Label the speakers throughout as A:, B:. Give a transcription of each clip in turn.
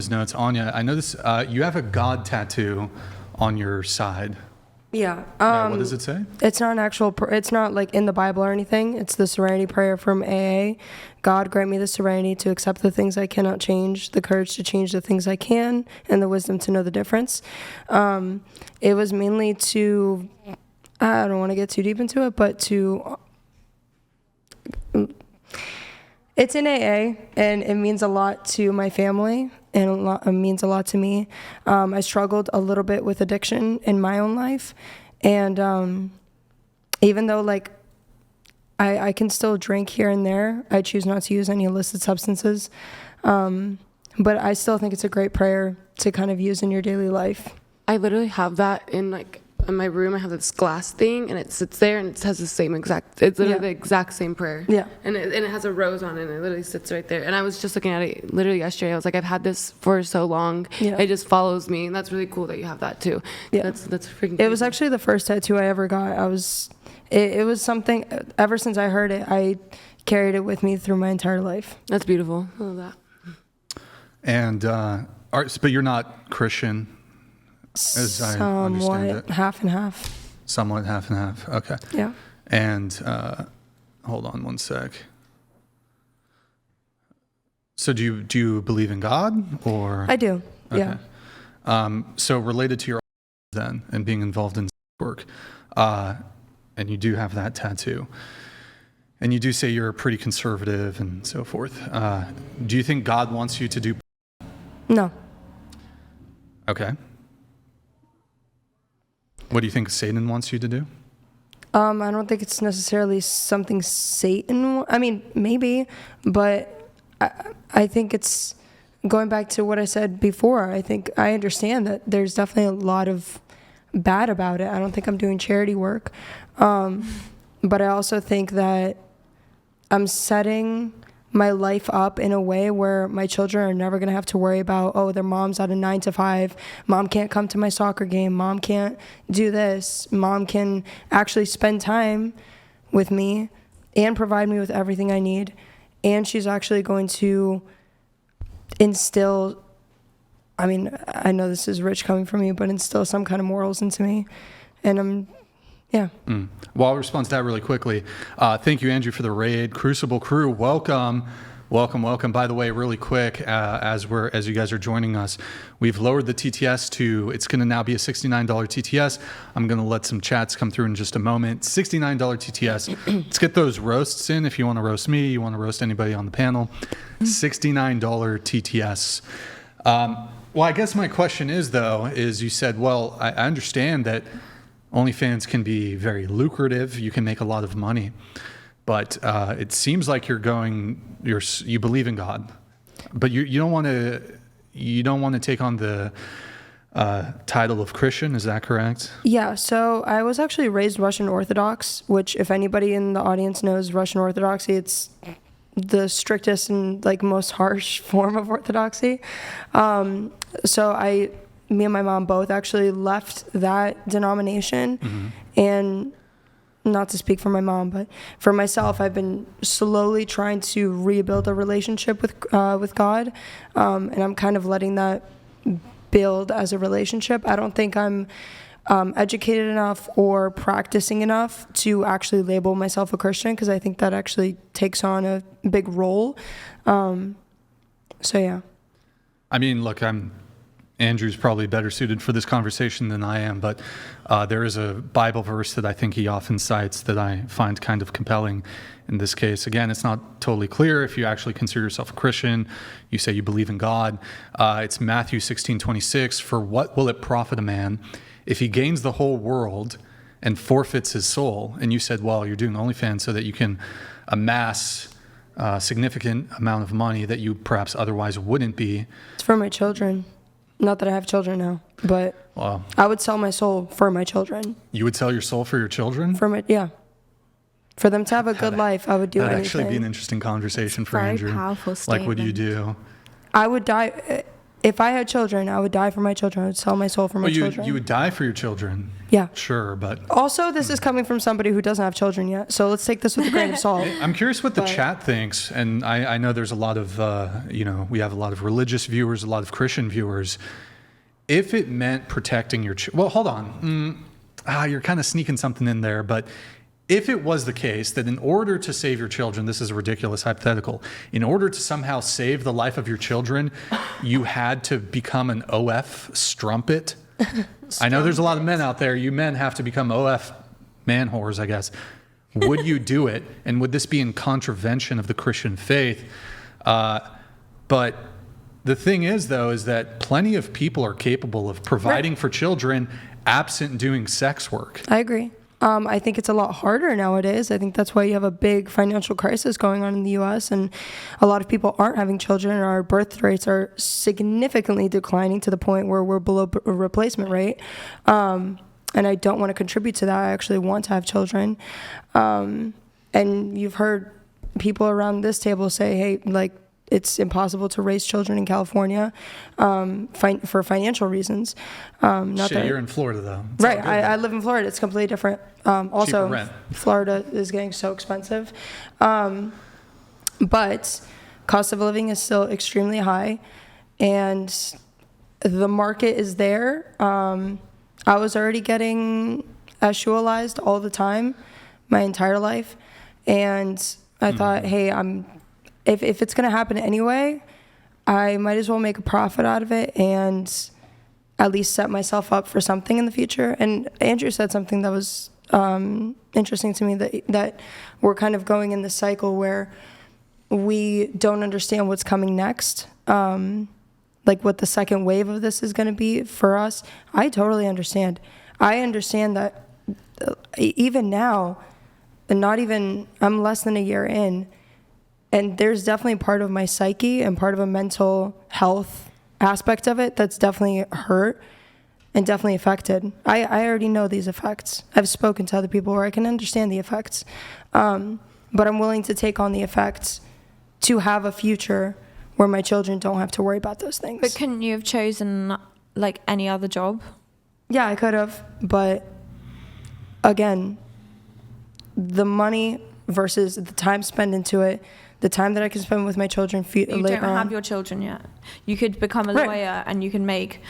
A: these notes. Anya, I noticed you have a God tattoo on your side.
B: Yeah.
A: What does it say?
B: It's not an actual, it's not like in the Bible or anything. It's the serenity prayer from AA. God, grant me the serenity to accept the things I cannot change, the courage to change the things I can, and the wisdom to know the difference. It was mainly to, I don't want to get too deep into it, but it's in AA, and it means a lot to my family, and it means a lot to me. I struggled a little bit with addiction in my own life, and even though like I can still drink here and there, I choose not to use any illicit substances, but I still think it's a great prayer to kind of use in your daily life.
C: I literally have that in my room. I have this glass thing, and it sits there, and it has the same exact. It's literally the exact same prayer.
B: Yeah.
C: And it has a rose on it, and it literally sits right there. And I was just looking at it literally yesterday. I was like, I've had this for so long.
B: Yeah.
C: It just follows me, and that's really cool that you have that too.
B: Yeah.
C: That's freaking.
B: It was actually the first tattoo I ever got. It was something. Ever since I heard it, I carried it with me through my entire life.
C: That's beautiful. I love that.
A: And but you're not Christian. As I understand it.
B: Half and half.
A: Somewhat half and half. Okay.
B: Yeah.
A: And hold on one sec. So do you believe in God or?
B: I do.
A: Okay.
B: Yeah.
A: So related to your then and being involved in work, and you do have that tattoo, and you do say you're pretty conservative and so forth. Do you think God wants you to do?
B: No.
A: Okay. What do you think Satan wants you to do?
B: I don't think it's necessarily something Satan. I mean, maybe, but I think it's going back to what I said before. I think I understand that there's definitely a lot of bad about it. I don't think I'm doing charity work, but I also think that I'm setting my life up in a way where my children are never going to have to worry about, oh, their mom's at a 9 to 5. Mom can't come to my soccer game. Mom can't do this. Mom can actually spend time with me and provide me with everything I need. And she's actually going to instill, I mean, I know this is rich coming from you, but instill some kind of morals into me. And yeah.
A: Well, I'll respond to that really quickly. Thank you, Andrew, for the raid. Crucible crew, welcome. By the way, really quick, as you guys are joining us, we've lowered the TTS to, it's going to now be a $69 TTS. I'm going to let some chats come through in just a moment. $69 TTS. Let's get those roasts in. If you want to roast me, you want to roast anybody on the panel. $69 TTS. Well, I guess my question is, though, is you said, well, I understand that OnlyFans can be very lucrative. You can make a lot of money, but it seems like you believe in God, but you don't want to take on the title of Christian. Is that correct?
B: Yeah. So I was actually raised Russian Orthodox, which if anybody in the audience knows Russian Orthodoxy, it's the strictest and like most harsh form of Orthodoxy. So me and my mom both actually left that denomination. And not to speak for my mom, but for myself, I've been slowly trying to rebuild a relationship with God. And I'm kind of letting that build as a relationship. I don't think I'm educated enough or practicing enough to actually label myself a Christian, because I think that actually takes on a big role. So yeah.
A: I mean, look, Andrew's probably better suited for this conversation than I am, but there is a Bible verse that I think he often cites that I find kind of compelling in this case. Again, it's not totally clear if you actually consider yourself a Christian. You say you believe in God. It's Matthew 16:26. For what will it profit a man if he gains the whole world and forfeits his soul? And you said, well, you're doing OnlyFans so that you can amass a significant amount of money that you perhaps otherwise wouldn't be.
B: It's for my children. Not that I have children now, but
A: wow.
B: I would sell my soul for my children.
A: You would sell your soul for your children?
B: For them to have a good life, I would do anything.
A: That'd actually be an interesting conversation for
D: Very
A: Andrew.
D: powerful statement.
A: Like, what do you do?
B: I would die. if I had children, I would die for my children. I would sell my soul for my
A: Well,
B: children.
A: you would die for your children.
B: Yeah.
A: Sure, but
B: Also, this is coming from somebody who doesn't have children yet, so let's take this with a grain of salt.
A: I'm curious what the chat thinks, and I know there's a lot of, we have a lot of religious viewers, a lot of Christian viewers. If it meant protecting your well, hold on. You're kind of sneaking something in there, but if it was the case that in order to save your children, this is a ridiculous hypothetical, in order to somehow save the life of your children, you had to become an OF strumpet. I know there's a lot of men out there. You men have to become OF man whores, I guess. Would you do it? And would this be in contravention of the Christian faith? But the thing is, though, is that plenty of people are capable of providing for children absent doing sex work.
B: I agree. I think it's a lot harder nowadays. I think that's why you have a big financial crisis going on in the U.S. and a lot of people aren't having children. Our birth rates are significantly declining to the point where we're below a replacement rate. And I don't want to contribute to that. I actually want to have children. And you've heard people around this table say, hey, like, it's impossible to raise children in California for financial reasons.
A: You're in Florida, though. It's
B: right.
A: all good,
B: I live in Florida. It's completely different. Also,
A: rent.
B: Florida is getting so expensive. But cost of living is still extremely high. And the market is there. I was already getting sexualized all the time my entire life. And I thought, hey, if it's going to happen anyway, I might as well make a profit out of it and at least set myself up for something in the future. And Andrew said something that was interesting to me, that we're kind of going in this cycle where we don't understand what's coming next, like what the second wave of this is going to be for us. I totally understand. I understand that even now, I'm less than a year in, and there's definitely part of my psyche and part of a mental health aspect of it that's definitely hurt and definitely affected. I already know these effects. I've spoken to other people where I can understand the effects. But I'm willing to take on the effects to have a future where my children don't have to worry about those things.
D: But couldn't you have chosen like any other job?
B: Yeah, I could have. But again, the money versus the time spent into it, the time that I can spend with my children later on.
D: You don't have your children yet. You could become a lawyer and you can make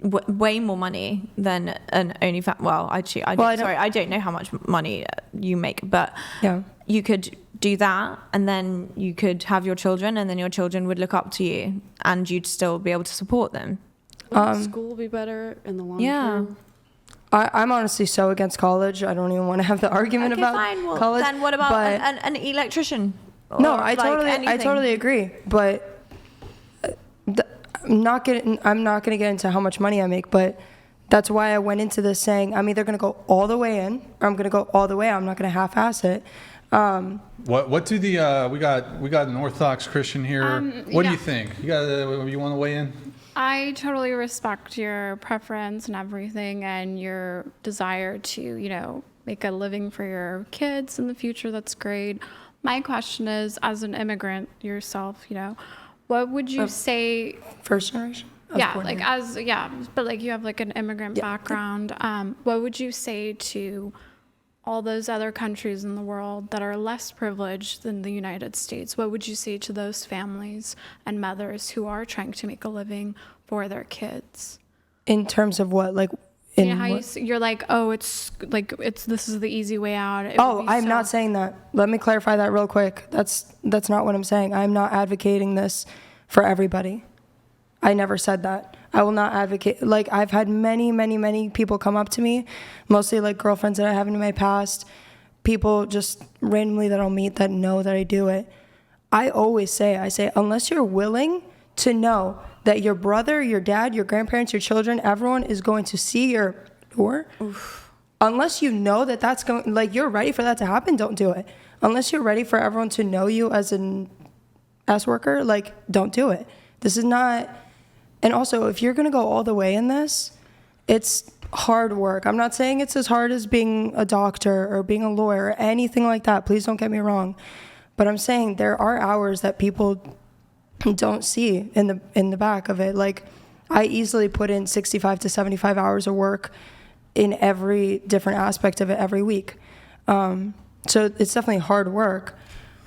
D: way more money than an OnlyFans. Well, actually, I don't know how much money you make, but
B: yeah,
D: you could do that, and then you could have your children, and then your children would look up to you, and you'd still be able to support them.
C: School will be better in the long
D: Yeah.
C: term.
B: I'm honestly so against college. I don't even want to have the argument about college.
D: Then what about an electrician?
B: No,
D: Or
B: I
D: anything?
B: totally agree. But I'm not gonna get into how much money I make. But that's why I went into this saying I'm either gonna go all the way in or I'm gonna go all the way out. I'm not gonna half-ass it.
A: What do the we got an Orthodox Christian here? What do you think? You want to weigh in?
E: I totally respect your preference and everything and your desire to, make a living for your kids in the future. That's great. My question is, as an immigrant yourself, what would you say?
B: First generation?
E: Yeah, but you have like an immigrant background. What would you say to all those other countries in the world that are less privileged than the United States? What would you say to those families and mothers who are trying to make a living for their kids?
B: In terms of what, like?
E: You're like, this is the easy way out.
B: I'm not saying that. Let me clarify that real quick. That's not what I'm saying. I'm not advocating this for everybody. I never said that. I will not advocate. Like, I've had many, many, many people come up to me, mostly like girlfriends that I have in my past, people just randomly that I'll meet that know that I do it. I always say, unless you're willing to know that your brother, your dad, your grandparents, your children, everyone is going to see your door. Oof. Unless you know that that's going, like, you're ready for that to happen, don't do it. Unless you're ready for everyone to know you as an ass worker, like, don't do it. This is not, and also, if you're going to go all the way in this, it's hard work. I'm not saying it's as hard as being a doctor or being a lawyer or anything like that. Please don't get me wrong. But I'm saying there are hours that people don't see in the back of it. Like, I easily put in 65 to 75 hours of work in every different aspect of it every week. So it's definitely hard work.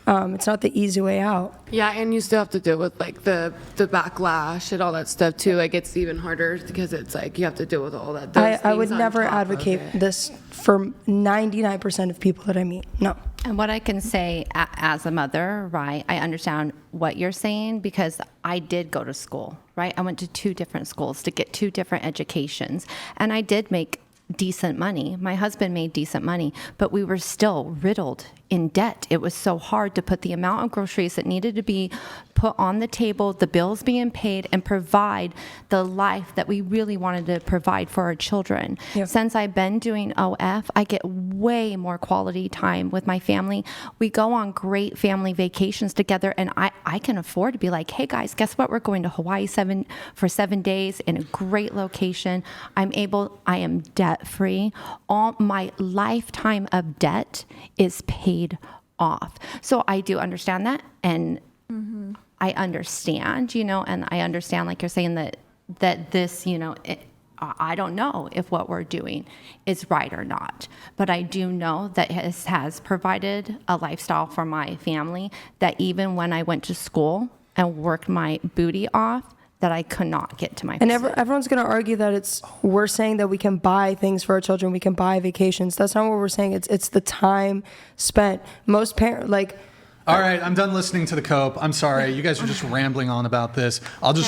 B: It's not the easy way out.
C: Yeah, and you still have to deal with like the backlash and all that stuff too. Like it's even harder because it's like you have to deal with all that.
B: I would never advocate this for 99% of people that I meet. No.
F: And what I can say as a mother, right, I understand what you're saying because I did go to school, right? I went to 2 different schools to get 2 different educations, and I did make decent money. My husband made decent money, but we were still riddled in debt. It was so hard to put the amount of groceries that needed to be put on the table, the bills being paid, and provide the life that we really wanted to provide for our children.
B: Yep.
F: Since I've been doing OF, I get way more quality time with my family. We go on great family vacations together, and I can afford to be like, hey guys, guess what? We're going to Hawaii for 7 days in a great location. I am debt free. All my lifetime of debt is paid off. So I do understand that, and I understand, and I understand, like you're saying, that this, I don't know if what we're doing is right or not, but I do know that it has provided a lifestyle for my family that even when I went to school and worked my booty off, that I could not get to my
B: And
F: family.
B: everyone's going to argue that we're saying that we can buy things for our children, we can buy vacations. That's not what we're saying. It's the time spent. Most parents, like,
A: All right, I'm done listening to the COPE. I'm sorry. You guys are just rambling on about this. I'll just